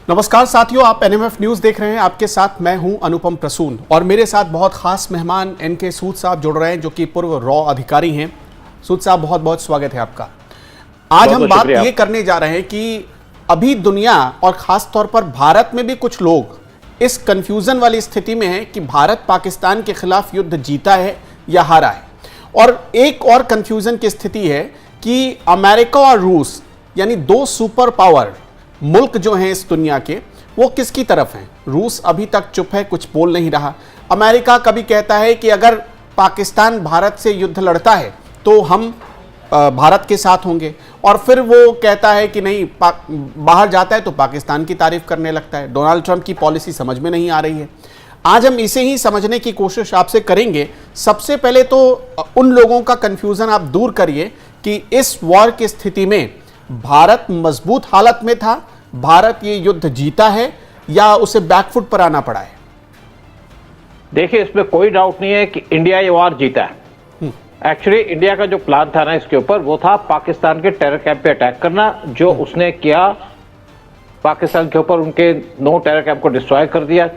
नमस्कार साथियों, आप एनएमएफ न्यूज देख रहे हैं। आपके साथ मैं हूं अनुपम प्रसून और मेरे साथ बहुत खास मेहमान एनके सूद साहब जुड़ रहे हैं, जो कि पूर्व रॉ अधिकारी हैं। सूद साहब, बहुत बहुत स्वागत है आपका। आज हम बात ये करने जा रहे हैं कि अभी दुनिया और खास तौर पर भारत में भी कुछ लोग इस कंफ्यूजन वाली स्थिति में हैं कि भारत पाकिस्तान के खिलाफ युद्ध जीता है या हारा है। और एक और कंफ्यूजन की स्थिति है कि अमेरिका और रूस, यानी दो सुपर पावर मुल्क जो हैं इस दुनिया के, वो किसकी तरफ हैं। रूस अभी तक चुप है, कुछ बोल नहीं रहा। अमेरिका कभी कहता है कि अगर पाकिस्तान भारत से युद्ध लड़ता है तो हम भारत के साथ होंगे, और फिर वो कहता है कि नहीं, बाहर जाता है तो पाकिस्तान की तारीफ करने लगता है। डोनाल्ड ट्रंप की पॉलिसी समझ में नहीं आ रही है। आज हम इसे ही समझने की कोशिश आपसे करेंगे। सबसे पहले तो उन लोगों का कंफ्यूजन आप दूर करिए कि इस वॉर की स्थिति में भारत मजबूत हालत में था, भारत ये युद्ध जीता है या उसे बैकफुट पर आना पड़ा है। देखिए, इसमें कोई डाउट नहीं है कि इंडिया ये वॉर जीता है। एक्चुअली इंडिया का जो प्लान था ना इसके ऊपर, वो था पाकिस्तान के टेरर कैंप पे अटैक करना। जो उसने किया, पाकिस्तान के ऊपर उनके 9 टेरर कैंप को डिस्ट्रॉय कर दिया,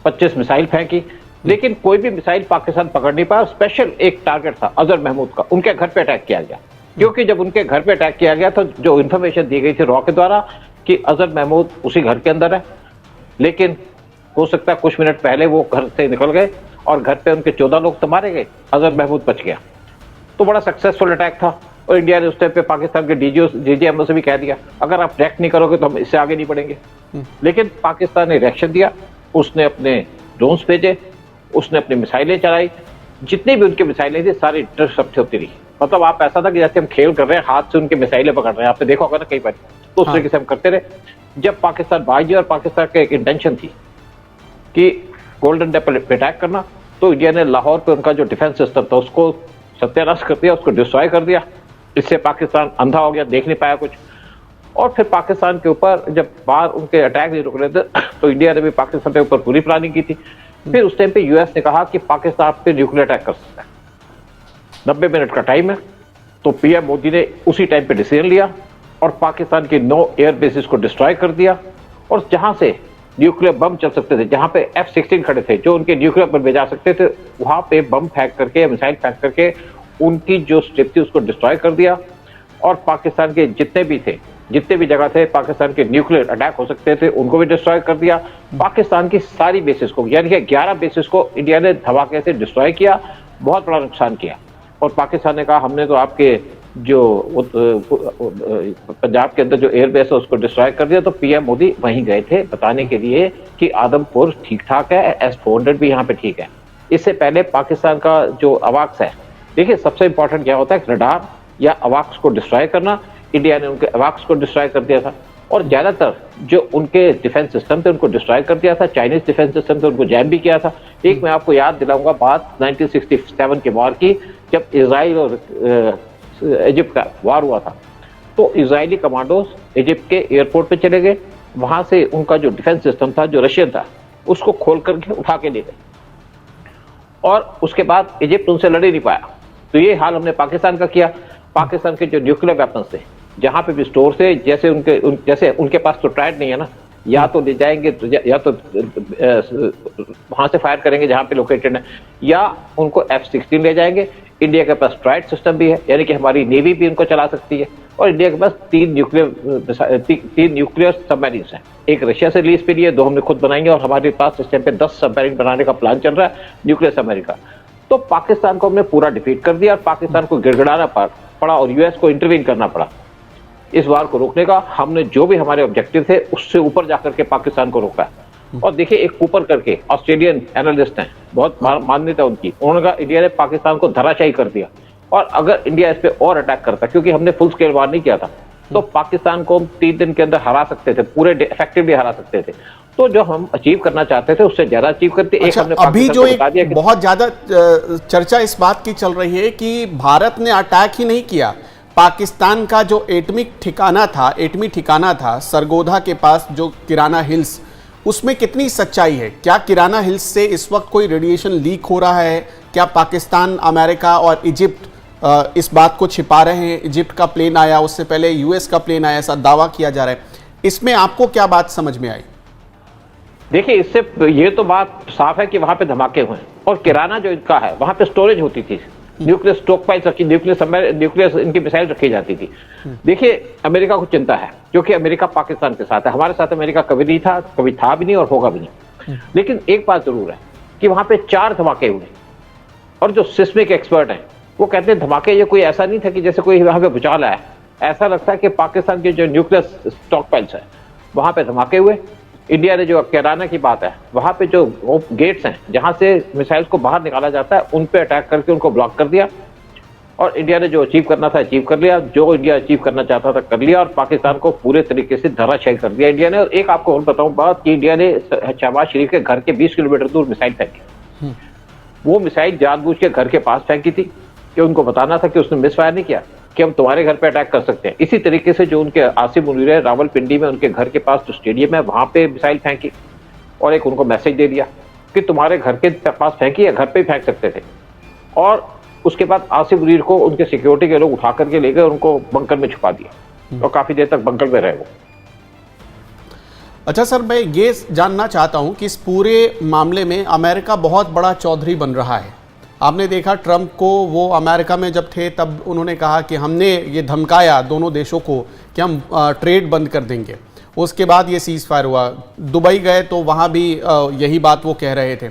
25 मिसाइल फेंकी, लेकिन कोई भी मिसाइल पाकिस्तान पकड़ नहीं पाया। स्पेशल एक टारगेट था अजहर महमूद का, उनके घर पे अटैक किया गया। क्योंकि जब उनके घर पे अटैक किया गया तो जो इंफॉर्मेशन दी गई थी रॉ के द्वारा कि अजहर महमूद उसी घर के अंदर है, लेकिन हो सकता है कुछ मिनट पहले वो घर से निकल गए और घर पे उनके 14 लोग तो मारे गए, अजहर महमूद बच गया। तो बड़ा सक्सेसफुल अटैक था और इंडिया ने उस टाइम पे पाकिस्तान के डीजीएमओ से भी कह दिया, अगर आप रिएक्ट नहीं करोगे तो हम इससे आगे नहीं बढ़ेंगे। लेकिन पाकिस्तान ने रिएक्शन दिया, उसने अपने ड्रोन्स भेजे, उसने अपनी मिसाइलें चलाई। जितनी भी उनकी मिसाइलें थी सारी इंटरसेप्ट होती रही। मतलब आप ऐसा था कि जैसे हम खेल कर रहे हैं, हाथ से उनके मिसाइलें पकड़ रहे हैं। आपने देखा होगा ना कई बार, तो उस तरीके से हम करते रहे। जब पाकिस्तान बाजी और पाकिस्तान की एक इंटेंशन थी कि गोल्डन टेम्पल पे अटैक करना, तो इंडिया ने लाहौर पे उनका जो डिफेंस सिस्टम था उसको सत्यानाश कर दिया, उसको डिस्ट्रॉय कर दिया। इससे पाकिस्तान अंधा हो गया, देख नहीं पाया कुछ। और फिर पाकिस्तान के ऊपर जब बाहर उनके अटैक नहीं रुक रहे थे तो इंडिया ने भी पाकिस्तान के ऊपर पूरी प्लानिंग की थी। फिर उस टाइम पे यूएस ने कहा कि पाकिस्तान पे न्यूक्लियर अटैक कर सकता है, 90 मिनट का टाइम है। तो पीएम मोदी ने उसी टाइम पे डिसीजन लिया और पाकिस्तान के 9 एयर बेसिस को डिस्ट्रॉय कर दिया। और जहां से न्यूक्लियर बम चल सकते थे, जहां पे F-16 खड़े थे जो उनके न्यूक्लियर पर भेजा सकते थे, वहां पे बम फेंक करके, मिसाइल फेंक करके उनकी जो स्ट्रिप थी उसको डिस्ट्रॉय कर दिया। और पाकिस्तान के जितने भी जगह थे पाकिस्तान के न्यूक्लियर अटैक हो सकते थे, उनको भी डिस्ट्रॉय कर दिया। पाकिस्तान की सारी बेसिस को, यानी कि 11 बेसिस को इंडिया ने धमाके से डिस्ट्रॉय किया, बहुत बड़ा नुकसान किया। और पाकिस्तान ने कहा, हमने तो आपके जो पंजाब के अंदर जो एयरबेस है उसको डिस्ट्रॉय कर दिया। तो पीएम मोदी वहीं गए थे बताने के लिए कि आदमपुर ठीक ठाक है, S-400 भी यहाँ पे ठीक है। इससे पहले पाकिस्तान का जो अवाक्स है, देखिए सबसे इंपॉर्टेंट क्या होता है, रडार या अवाक्स को डिस्ट्रॉय करना। इंडिया ने उनके अवाक्स को डिस्ट्रॉय कर दिया था और ज्यादातर जो उनके डिफेंस सिस्टम थे उनको डिस्ट्रॉय कर दिया था। चाइनीज डिफेंस सिस्टम थे उनको जैम भी किया था। एक मैं आपको याद दिलाऊंगा बात 1967 के वॉर की, जब इजराइल और इजिप्ट का वॉर हुआ था। तो इजरायली कमांडोज इजिप्ट के एयरपोर्ट पे चले गए, वहां से उनका जो डिफेंस सिस्टम था जो रशियन था उसको खोल करके उठा के ले गए और उसके बाद इजिप्ट उनसे लड़ ही नहीं पाया। तो ये हाल हमने पाकिस्तान का किया। पाकिस्तान के जो न्यूक्लियर वेपन्स थे जहां पे भी स्टोर थे, जैसे उनके पास तो ट्रायड नहीं है ना, या तो ले जाएंगे या तो वहां से फायर करेंगे जहां पे लोकेटेड है, या उनको F-16 ले जाएंगे। इंडिया के पास ट्रायड सिस्टम भी है, यानी कि हमारी नेवी भी उनको चला सकती है। और इंडिया के पास 3 न्यूक्लियर सबमरीन्स हैं। एक रशिया से लीज पे लिए, 2 हमने खुद बनाएंगे और हमारे पास इस टाइम पे 10 सबमरीन बनाने का प्लान चल रहा है न्यूक्लियर सबमरीन का। तो पाकिस्तान को हमने पूरा डिफीट कर दिया और पाकिस्तान को गिड़गिड़ाना पड़ा और यूएस को इंटरवीन करना पड़ा इस वार को रोकने का। हमने जो भी हमारे ऑब्जेक्टिव थे उससे ऊपर जाकर के पाकिस्तान को रोका है। और देखिए, एक कूपर करके ऑस्ट्रेलियन एनालिस्ट हैं, बहुत मान्यता उनकी, उन्होंने कहा इंडिया ने पाकिस्तान को धराशायी कर दिया और अगर इंडिया इस पे और अटैक करता, क्योंकि हमने फुल स्केल वार नहीं किया था, तो पाकिस्तान को हम 3 दिन के अंदर हरा सकते थे, पूरे इफेक्टिवली हरा सकते थे। तो जो हम अचीव करना चाहते थे उससे ज्यादा अचीव करते। अच्छा, हमने अभी जो एक बहुत ज्यादा चर्चा इस बात की चल रही है कि भारत ने अटैक ही नहीं किया, पाकिस्तान का जो एटमी ठिकाना था सरगोधा के पास, जो किराना हिल्स, उसमें कितनी सच्चाई है? क्या किराना हिल्स से इस वक्त कोई रेडिएशन लीक हो रहा है? क्या पाकिस्तान, अमेरिका और इजिप्ट इस बात को छिपा रहे हैं? इजिप्ट का प्लेन आया, उससे पहले यूएस का प्लेन आया, ऐसा दावा किया जा रहा है। इसमें आपको क्या बात समझ में आई? देखिए, इससे ये तो बात साफ है कि वहां पे धमाके हुए हैं और किराना जो इनका है वहां पे स्टोरेज होती थी, न्यूक्लियर स्टॉक पाइल्स रखी, न्यूक्लियर इनकी मिसाइल रखी जाती थी। देखिए, अमेरिका को चिंता है क्योंकि अमेरिका पाकिस्तान के साथ है, हमारे साथ अमेरिका कभी नहीं था, कभी था भी नहीं और होगा भी नहीं। लेकिन एक बात जरूर है कि वहां पे 4 धमाके हुए और जो सिस्मिक एक्सपर्ट हैं वो कहते हैं धमाके ये कोई ऐसा नहीं था कि जैसे कोई वहां पे भूचाल आया, ऐसा लगता है कि पाकिस्तान के जो न्यूक्लियर स्टॉक पाइल्स है वहां पे धमाके हुए। इंडिया ने जो किराना की बात है वहां पे जो गेट्स हैं जहां से मिसाइल्स को बाहर निकाला जाता है उन पे अटैक करके उनको ब्लॉक कर दिया और इंडिया ने जो अचीव करना था अचीव कर लिया, जो इंडिया अचीव करना चाहता था कर लिया और पाकिस्तान को पूरे तरीके से धराशायी कर दिया इंडिया ने। और एक आपको और बताऊं बात कि इंडिया ने शहबाज शरीफ के घर के 20 किलोमीटर दूर मिसाइल फेंकी। वो मिसाइल जानबूझ के घर के पास फेंकी थी कि उनको बताना था कि उसने मिसफायर नहीं किया कि हम तुम्हारे घर पे अटैक कर सकते हैं। इसी तरीके से जो उनके आसिम मुनीर है रावलपिंडी में उनके घर के पास जो स्टेडियम है वहां पे मिसाइल फेंकी और एक उनको मैसेज दे दिया कि तुम्हारे घर के पास फेंकी है, घर पे फेंक सकते थे। और उसके बाद आसिम मुनीर को उनके सिक्योरिटी के लोग उठा करके ले गए, उनको बंकर में छुपा दिया और काफी देर तक बंकर में रहे वो। अच्छा सर, मैं ये जानना चाहता हूं कि इस पूरे मामले में अमेरिका बहुत बड़ा चौधरी बन रहा है। आपने देखा ट्रंप को, वो अमेरिका में जब थे तब उन्होंने कहा कि हमने ये धमकाया दोनों देशों को कि हम ट्रेड बंद कर देंगे। उसके बाद ये सीज फायर हुआ। दुबई गए तो वहाँ भी यही बात वो कह रहे थे।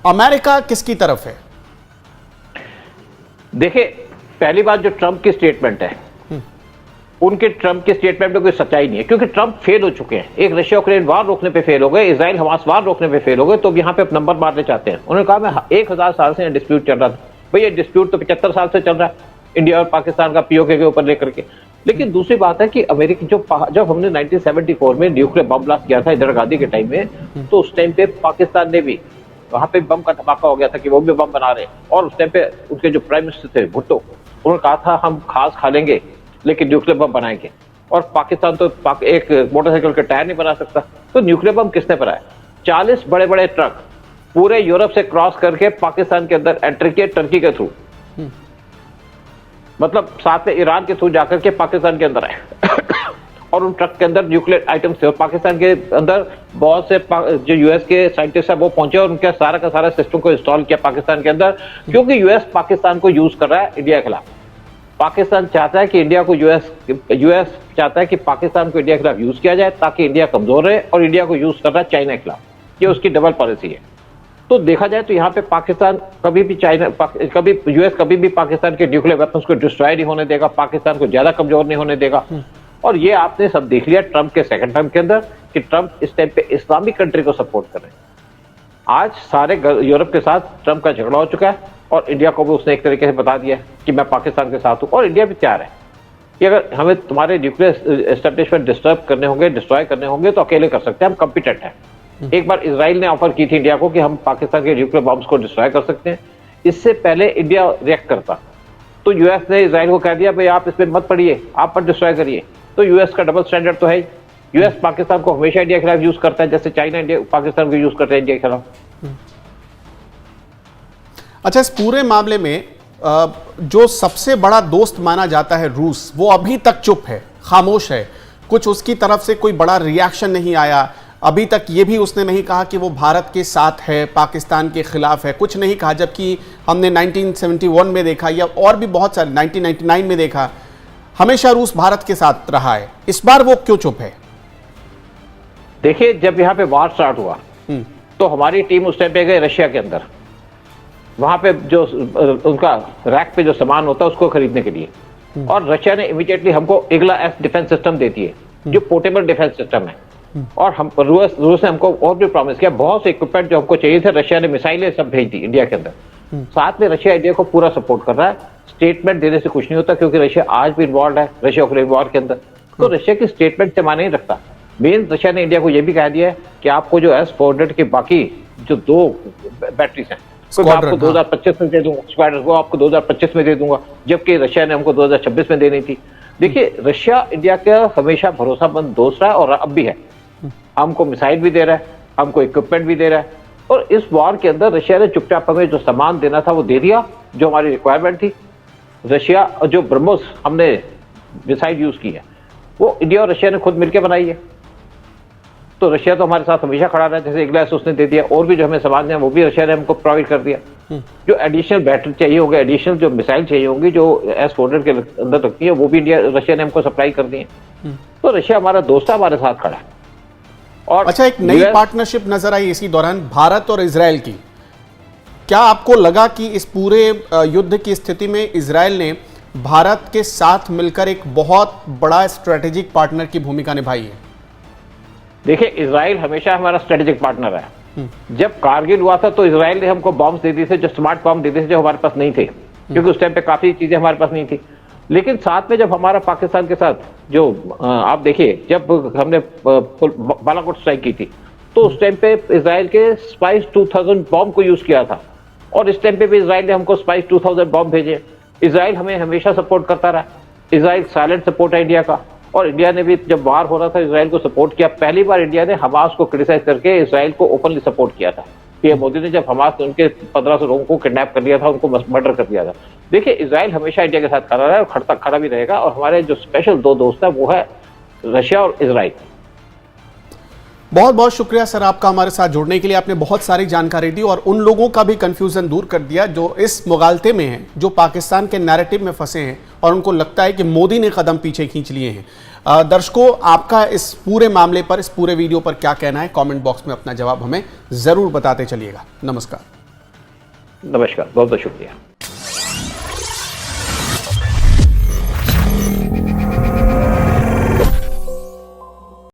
अमेरिका किसकी तरफ है? देखिए, पहली बात जो ट्रंप की स्टेटमेंट है उनके ट्रंप के स्टेटमेंट में कोई सच्चाई नहीं है क्योंकि ट्रंप फेल हो चुके हैं। एक रशिया यूक्रेन वार रोकने पे फेल हो गए, इजराइल हमास वार रोकने पे फेल हो गए, तो यहाँ पे नंबर मारने चाहते हैं। उन्होंने कहा मैं 1000 साल से डिस्प्यूट चल रहा था। भाई ये डिस्प्यूट तो 75 साल से चल रहा है इंडिया और पाकिस्तान का पीओके के ऊपर लेकर के। लेकिन दूसरी बात है कि अमेरिकी जब हमने 1974 में न्यूक्लियर बम ब्लास्ट किया था इंदिरा गांधी के टाइम में, तो उस टाइम पे पाकिस्तान ने भी वहां पे बम का धमाका हो गया था कि वो भी बम बना रहे हैं। और उस टाइम पे उनके जो प्राइम मिनिस्टर थे भुट्टो, उन्होंने कहा था हम घास खा लेंगे लेकिन न्यूक्लियर बम बनाएंगे। और पाकिस्तान तो एक मोटरसाइकिल का टायर नहीं बना सकता, तो न्यूक्लियर बम किसने बनाया? 40 बड़े बड़े ट्रक पूरे यूरोप से क्रॉस करके पाकिस्तान के अंदर एंट्री किए टर्की के थ्रू, मतलब साथ में ईरान के थ्रू जाकर के पाकिस्तान के अंदर आए और उन ट्रक के अंदर न्यूक्लियर आइटम्स थे। और पाकिस्तान के अंदर बहुत से जो यूएस के साइंटिस्ट है वो पहुंचे और उनके सारा का सारा सिस्टम को इंस्टॉल किया पाकिस्तान के अंदर, क्योंकि यूएस पाकिस्तान को यूज कर रहा है इंडिया के खिलाफ। पाकिस्तान चाहता है कि इंडिया को यूएस चाहता है कि पाकिस्तान को इंडिया के खिलाफ यूज किया जाए ताकि इंडिया कमजोर रहे, और इंडिया को यूज कर रहा है चाइना के खिलाफ। ये उसकी डबल पॉलिसी है। तो देखा जाए तो यहाँ पे पाकिस्तान कभी भी यूएस कभी भी पाकिस्तान के न्यूक्लियर वेपन्स को डिस्ट्रॉय नहीं होने देगा, पाकिस्तान को ज्यादा कमजोर नहीं होने देगा। और ये आपने सब देख लिया ट्रंप के सेकंड टर्म के अंदर कि ट्रंप इस टाइम पे इस्लामिक कंट्री को सपोर्ट कर रहे हैं। आज सारे यूरोप के साथ ट्रंप का झगड़ा हो चुका है और इंडिया को भी उसने एक तरीके से बता दिया कि मैं पाकिस्तान के साथ हूं। और इंडिया भी तैयार है कि अगर हमें तुम्हारे न्यूक्लियर एस्टेब्लिशमेंट डिस्टर्ब करने होंगे, डिस्ट्रॉय करने होंगे तो अकेले कर सकते हैं, हम कॉम्पिटेंट हैं। एक बार इजराइल ने ऑफर की थी इंडिया को कि हम पाकिस्तान के न्यूक्लियर बॉम्ब्स को डिस्ट्रॉय कर सकते हैं। इससे पहले इंडिया रिएक्ट करता तो यूएस ने इजराइल को कह दिया भाई आप इसमें मत पड़िए, आप मत डिस्ट्रॉय करिए। तो यूएस का डबल स्टैंडर्ड तो है ही। यूएस पाकिस्तान को हमेशा इंडिया के खिलाफ यूज करता है, जैसे चाइना इंडिया पाकिस्तान को यूज करता है इंडिया के खिलाफ। अच्छा, इस पूरे मामले में जो सबसे बड़ा दोस्त माना जाता है रूस, वो अभी तक चुप है, खामोश है। कुछ उसकी तरफ से कोई बड़ा रिएक्शन नहीं आया। अभी तक ये भी उसने नहीं कहा कि वो भारत के साथ है, पाकिस्तान के खिलाफ है, कुछ नहीं कहा। जबकि हमने 1971 में देखा या और भी बहुत सारे 1999 में देखा, हमेशा रूस भारत के साथ रहा है। इस बार वो क्यों चुप है? देखिए, जब यहाँ पे वार स्टार्ट हुआ तो हमारी टीम उस टाइम पे गई रशिया के अंदर, वहां पे जो उनका रैक पे जो सामान होता है उसको खरीदने के लिए। और रशिया ने इमीडिएटली हमको इग्ला एस डिफेंस सिस्टम दे दिए जो पोर्टेबल डिफेंस सिस्टम है। और हम रूस ने हमको और भी प्रॉमिस किया, बहुत से इक्विपमेंट जो हमको चाहिए थे रशिया ने मिसाइलें सब भेज दी इंडिया के अंदर। साथ में रशिया इंडिया को पूरा सपोर्ट कर रहा है। स्टेटमेंट देने से कुछ नहीं होता क्योंकि रशिया आज भी इन्वॉल्व है रशिया यूक्रेन वॉर के अंदर, तो रशिया की स्टेटमेंट से माने नहीं रखता। मेन रशिया ने इंडिया को यह भी कह दिया है कि आपको जो S-400 के बाकी जो 2 बैटरीज हैं तो मैं आपको 2025 में दे दूंगा, स्क्वाड्रन वो आपको 2025 में दे दूंगा, जबकि रशिया ने हमको 2026 में देनी थी। देखिए, रशिया इंडिया का हमेशा भरोसामंद दोस्त रहा है और अब भी है। हमको मिसाइल भी दे रहा है, हमको इक्विपमेंट भी दे रहा है। और इस वॉर के अंदर रशिया ने चुपचाप हमें जो सामान देना था वो दे दिया, जो हमारी रिक्वायरमेंट थी। रशिया जो ब्रह्मोस हमने मिसाइल यूज की है वो इंडिया और रशिया ने खुद मिलकर बनाई है। तो रशिया तो हमारे साथ हमेशा खड़ा रहा है, जैसे ग्लास उसने दे दिया, और भी जो हमें सामान है वो भी रशिया ने हमको प्रोवाइड कर दिया। जो एडिशनल बैटरी चाहिए होंगे, एडिशनल जो मिसाइल चाहिए होंगी जो S-400 के अंदर रखती है, वो भी रशिया ने हमको सप्लाई कर दी है। तो रशिया हमारा दोस्त है, हमारे साथ खड़ा है। और अच्छा, एक नई पार्टनरशिप नजर आई इसी दौरान भारत और इजराइल की। क्या आपको लगा कि इस पूरे युद्ध की स्थिति में इजराइल ने भारत के साथ मिलकर एक बहुत बड़ा स्ट्रेटेजिक पार्टनर की भूमिका निभाई है? देखिए, इजराइल हमेशा हमारा स्ट्रेटेजिक पार्टनर है। जब कारगिल हुआ था तो इजराइल ने हमको बॉम्ब्स दे दिए थे, जो स्मार्ट बॉम्ब दे दिए थे, जो हमारे पास नहीं थे, क्योंकि उस टाइम पे काफी चीजें हमारे पास नहीं थी। लेकिन साथ में जब हमारा पाकिस्तान के साथ जो आप देखिए, जब हमने बालाकोट स्ट्राइक की थी, तो उस टाइम पे इजराइल के स्पाइस 2000 बॉम्ब को यूज किया था, और इस टाइम पे भी इजराइल ने हमको स्पाइस 2000 बॉम्ब भेजे। इजराइल हमें हमेशा सपोर्ट करता रहा। इजराइल साइलेंट सपोर्ट है इंडिया का, और इंडिया ने भी जब वार हो रहा था इजराइल को सपोर्ट किया। पहली बार इंडिया ने हमास को क्रिटिसाइज करके इजराइल को ओपनली सपोर्ट किया था। पीएम मोदी ने जब हमास ने उनके 1500 लोगों को किडनैप कर लिया था, उनको मर्डर कर दिया था। देखिए, इजराइल हमेशा इंडिया के साथ खड़ा रहा है और खड़ा भी रहेगा। और हमारे जो स्पेशल दो दोस्त है वो है रशिया और इजराइल। बहुत बहुत शुक्रिया सर आपका हमारे साथ जुड़ने के लिए। आपने बहुत सारी जानकारी दी और उन लोगों का भी कंफ्यूजन दूर कर दिया जो इस मुगालते में हैं, जो पाकिस्तान के नैरेटिव में फंसे हैं और उनको लगता है कि मोदी ने कदम पीछे खींच लिए हैं। दर्शकों, आपका इस पूरे मामले पर, इस पूरे वीडियो पर क्या कहना है, कमेंट बॉक्स में अपना जवाब हमें जरूर बताते चलिएगा। नमस्कार। नमस्कार, बहुत बहुत शुक्रिया।